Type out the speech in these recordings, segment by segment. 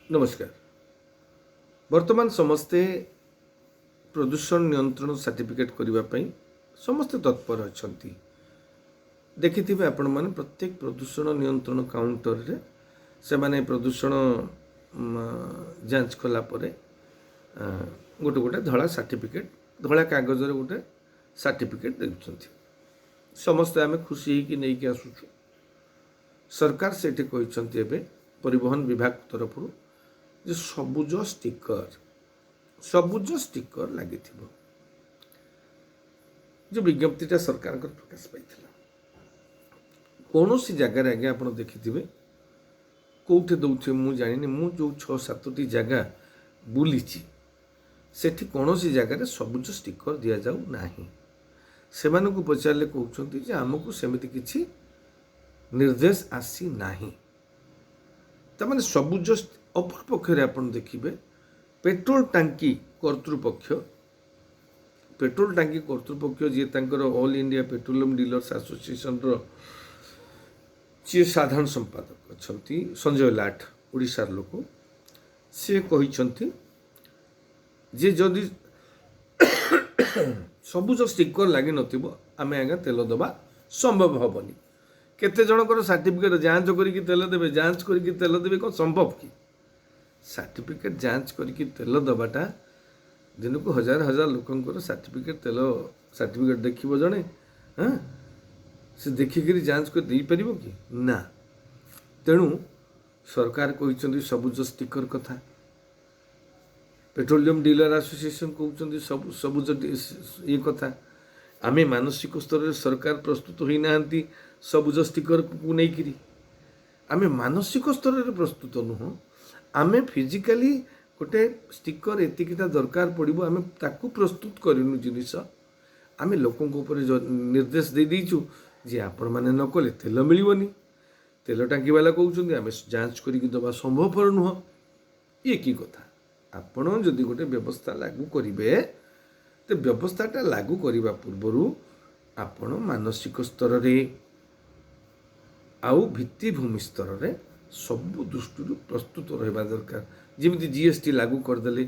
नमस्कार। वर्तमान समस्ते प्रदूषण नियंत्रण सर्टिफिकेट करने समस्ते तत्पर अच्छा देखिथे आपण मैंने प्रत्येक प्रदूषण नियंत्रण काउंटर रे से माने प्रदूषण जांच कलापर गोटे गोटे धड़ा सर्टिफिकेट धड़ा कागज गोटे सर्टिफिकेट देउछंती। समस्ते आम खुशी होगी नहीं आसुचु। सरकार से कहते एवं परिवहन विभाग तरफ जे सबुज स्टिकर लगी जो विज्ञप्तिटा सरकार प्रकाश पाई कौन सी जगार आगे आप देखिथे कौटे दौथे मु जानी मु जो 6-7टी जगह बुली सेठी कौन सी जगार सबुज स्टिकर दि जाऊ नाही। से पचारे कहते जे आमको सेमती किछि निर्देश आसी नाही। तमाने सबुज अपर पक्षरे आपण देखिबे पेट्रोल टांकी कर्तृपक्ष जी तांकर all India petroleum dealers association रो जी साधारण संपादक अच्छा संजय लाठ ओडिशार लोक सी कही जे जदि सबुज स्टिकर लगी नथिबो आमे आगे तेल दबा संभव हेबनी। केते जनकर सर्टिफिकेट जांच करिक तेल देबे जांच करिक तेल देबे कौन संभव कि सर्टिफिकेट जांच करिक तेल दबाटा दिन को हजार हजार लोकंकर सर्टिफिकेट देखिबो जणे हाँ से देखिक जांच कर दे पारिबो कि ना। तेणु सरकार कहते सबुज स्टिकर कथा पेट्रोलियम डीलर एसोसिएशन कहते सबुज ये कथा आमे मानसिक स्तर में सरकार प्रस्तुत होई नाहंती सबुज स्टिकर को लेकिन आमे मानसिक स्तर में प्रस्तुत नुह आमे फिजिकली गोटे स्टिकर एतिकिटा दरकार पड़ो आमे ताकू प्रस्तुत करूँ जिनिस आमे लोकों निर्देश दे दीचु जे आपण मैंने न कले तेल मिलबनी तेल टांकी वाला कहते आमे जांच करके दबा संभवपर नुह। ये की कथा आपण जदि गोटे व्यवस्था लागू करेंगे तो व्यवस्थाटा लागू करने पूर्वर आपण मानसिक स्तर रे आउ भित्तिभूमि स्तर रे सबु दृष्टि प्रस्तुत रहा दरकार। जमी जीएसटी लागू करदे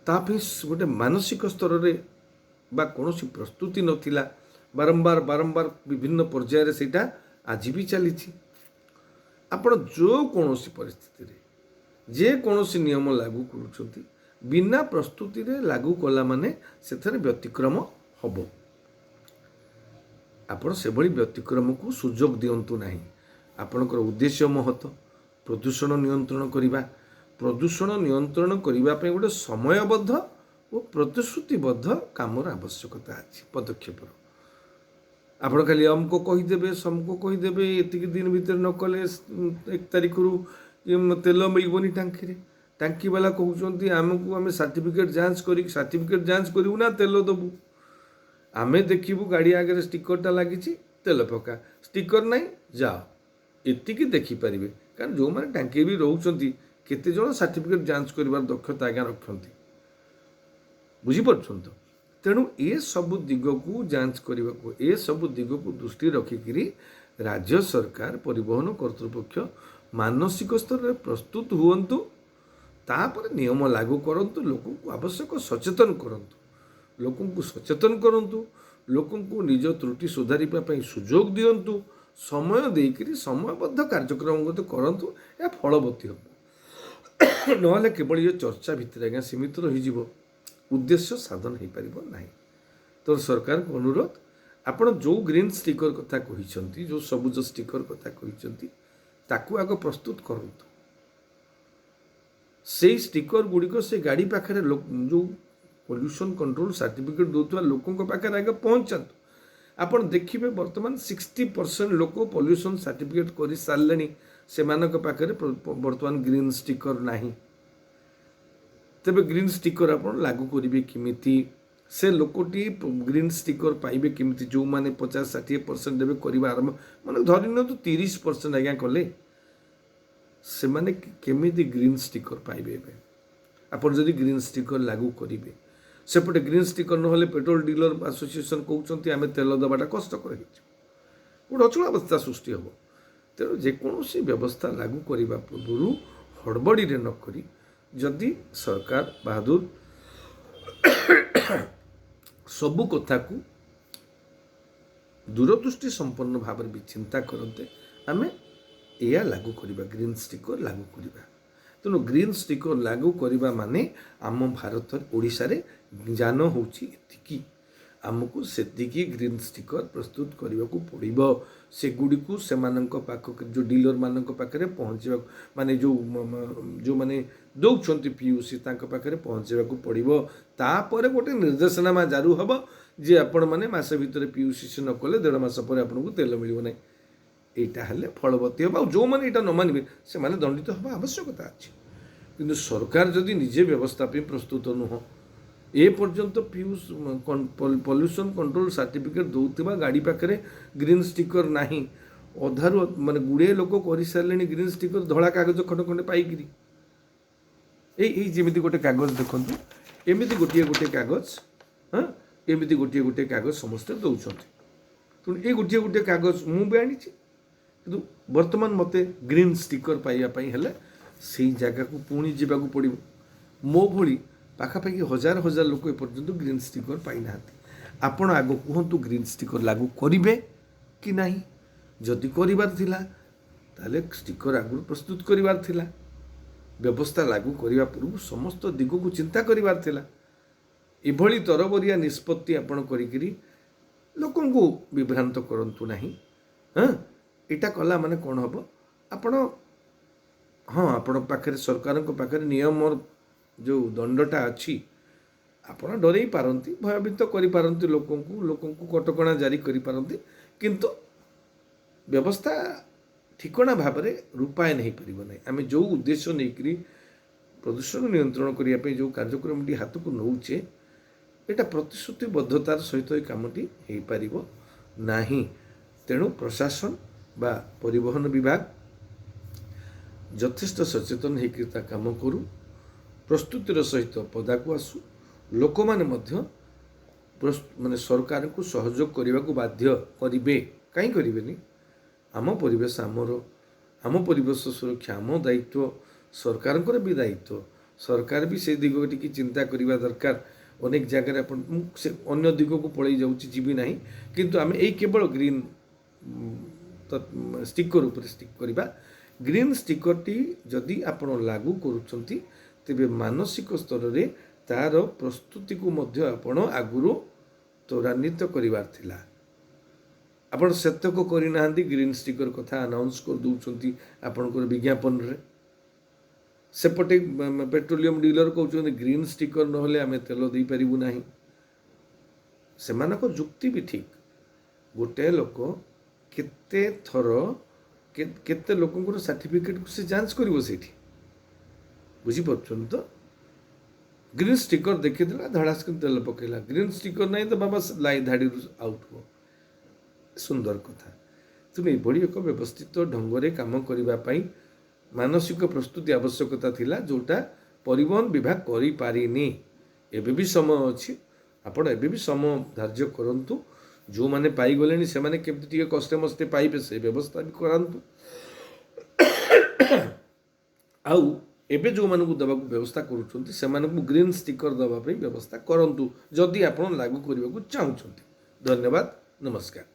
गोटे मानसिक स्तर रे बा कौन प्रस्तुति नथिला बारंबार बारंबार विभिन्न पर्यायर सेटा आज भी चली आपण जो कौन परिस्थिति रे जे कौन नियम लागू करुँच बिना प्रस्तुति रे लागू कला माने से व्यतिक्रम हम आपण से व्यतिक्रम को सुजोग दिंतु ना। आपणकर उद्देश्य महत प्रदूषण नियंत्रण करने गोटे समयबद्ध और प्रतिश्रुतिबद्ध कामर आवश्यकता अच्छी पदक्षेप आप खाली हमको कहीदेवे समको कहीदेवे एतिक दिन भीतर न कले 1 तारिख रु तेल मिलबनी टांकी वाला कहते आमको आम सर्टिफिकेट जांच करूँ ना तेल दबू आमे देखू गाड़ी आगे स्टिकरटा लगी तेल पका स्टिकर नहीं जाओ एतिकी देखिपारे कारण जो मैंने टांकी भी रोचे केते जन सर्टिफिकेट जांच कर दक्षता आज्ञा रखती बुझीपार तो। तेणु ये सबु दिग को जांच करने को ये सबु दिग को दृष्टि रखिकी राज्य सरकार परिवहन कर्तृपक्ष मानसिक स्तर में प्रस्तुत हुंतु तापर नियम लागू करंतु लोक को आवश्यक सचेतन करंतु लोक को निज त्रुटि सुधारिबा सुजोग दियंतु समय देकर समयबद्ध कार्यक्रम करंतु या फलवती हम नहले केवल ये चर्चा भितर आज्ञा सीमित रही उद्देश्य साधन हो पार ना। तो सरकार को अनुरोध आपण जो ग्रीन स्टिकर कथा कही जो सबुज स्टिकर कथा कही ताकू आग प्रस्तुत करंतु से स्टिकर गुड़िक से गाड़ी पाखे जो पोल्यूशन कंट्रोल सर्टिफिकेट दौरा लोकों पाखे आगे पहुँचातु। आप देखिए बर्तमान 60% लोक पोल्यूशन सर्टिफिकेट कर सारे से पाखे बर्तमान ग्रीन स्टिकर नहीं। तेबे ग्रीन स्टिकर आप लागू करेंगे किमिति से लोकटी ग्रीन स्टिकर पाइबे किमिति जो माने 50-60% देवे करवा आरंभ माने धरी न तो 30% आज्ञा कले से माने केमिति ग्रीन स्टिकर पाइबे। आप जदि ग्रीन स्टिकर लागू करेंगे सेपटे ग्रीन स्टिकर ना पेट्रोल डीलर एसोसिएशन कहते आम तेल दबाटा कष्टकर गोटे अचल अवस्था सृष्टि हम। तेणु जेकोसी व्यवस्था लागू करने पूर्व हड़बड़ी न करी जदि सरकार बहादुर सबु कथा को दूरदृष्टि संपन्न भाव भी चिंता करते आमे या लागू करिबा ग्रीन स्टिकर लागू करिबा। तेणु ग्रीन स्टिकर लागू करिबा माने आम भारत ओडिशा रे ज्ञान होउची एतिकी आमको सेतिकी ग्रीन स्टिकर प्रस्तुत करने को पड़ो से गुड़ी को से पाख जो डीलर मान पाखे पहुँचा माने जो माने दौरान पीयूसी पाखे पहुँचा पड़ो तापर गोटे निर्देशनामा जारू हम जे आपण मैंने मस भितर पीयूसी न कले 1.5 मास पर आपको तेल मिल ना यहाँ हेल्ले फलवती हम जो मैंने यहाँ न मानवे से दंडित हवा आवश्यकता अच्छी किंतु सरकार जदि निजे व्यवस्था प्रस्तुत नुह ए पर्यंत पीयूष पॉल्यूशन कंट्रोल सर्टिफिकेट दौथिबा गाड़ी पाखे ग्रीन स्टिकर नाही अधारू माने गुड़े लोक कर सारे ग्रीन स्टिकर धड़ा कागज खंड खंडे पाइकिरी यही जमी गोटे कागज देखूँ एमती गोटे गोटे कागज हाँ एमती गोटे गोटे कागज समस्ते दौरान तेणु ये गोटे गोटे कागज मुझे आनी कि बर्तमान मत ग्रीन स्टिकर पाइबापी हेले से जगह को पुणी जावाक पड़ो मो भली पाखापाखि हजार हजार लोक एपर्यंत ग्रीन स्टिकर पाई ना आपण आग कहतु ग्रीन स्टिकर लागू करेंगे कि नहीं जदि करार ताले स्टिकर आगु प्रस्तुत करार थिला व्यवस्था लागू करने पूर्व समस्त दिग को चिंता करार थिला एभली तरबरिया निष्पत्ति आपण करी लोकं को विभ्रांत करंतु नहीं हाँ इटा कला माने कौन हम आपण हाँ आपण पाखे सरकार पाखे नियम और जो दंडटा अच्छी आपण डरई पारती भयभीत करें लोक कटकणा जारी करें किंतु व्यवस्था ठिकणा भाव में रूपायन हो पार ना आम जो उद्देश्य नहीं प्रदूषण नियंत्रण करने जो कार्यक्रम हाथ को नौचे यहाँ प्रतिश्रुतिबद्धतार सहित कामटी हो पार ना तेणु प्रशासन बा परिवहन विभाग यथेष्ट सचेतन होकर काम करू प्रस्तुतिर सहित पदा को आसू लोक माने माने सरकार को सहयोग करने को बाध्य करेंगे कहीं करें आम परिवेश आम परिवेश सुरक्षा आम दायित्व सरकार भी दायित्व सरकार भी से दिग टी चिंता करने दरकार अनेक जगह से अन्य दिग को पलि जाऊँगी ना किंतु आम यही केवल ग्रीन स्टिकर उपर स्टिक करवा ग्रीन स्टिकर टी जदि आपण लागू करुछंती तेबे मानसिक स्तर रे तार प्रस्तुति को मध्य आपण आगुरु त्वरान्वित करिवार थिला आपण सेतक करिना ग्रीन स्टिकर कथा अनाउंस कर दउछंती आपनकर विज्ञापन रे सेपटे पेट्रोलियम डीलर कहउछंती ग्रीन स्टिकर नहले आमे तेल दे परिबु नाही सेमानक जुक्ति भी ठीक गोटे लोक केते थर केते लोकंकर सर्टिफिकेट को से जांच करिवो सेठी बुझीपार तो ग्रीन स्टिकर देखीदेला धड़ास तेल पकेला ग्रीन स्टिकर नहीं तो बाबा लाई धाड़ी आउट हो सुंदर कथा तेणु ये एक व्यवस्थित ढंग काम करने मानसिक प्रस्तुति आवश्यकता थिला जोटा परिवहन विभाग करि पारिनी एबे भी समय अच्छी आपण एबे भी समय धार्य करंतु जो माने पाई गलेनी से माने केमति टिके कष्टे मस्ते पाइबे से व्यवस्था भी करांतु आउ एबे जो मानकु दबा व्यवस्था करूछंती से मानकु ग्रीन स्टिकर दबा व्यवस्था करंतु जदि आपण लागू करबा को चाहुछंती। धन्यवाद नमस्कार।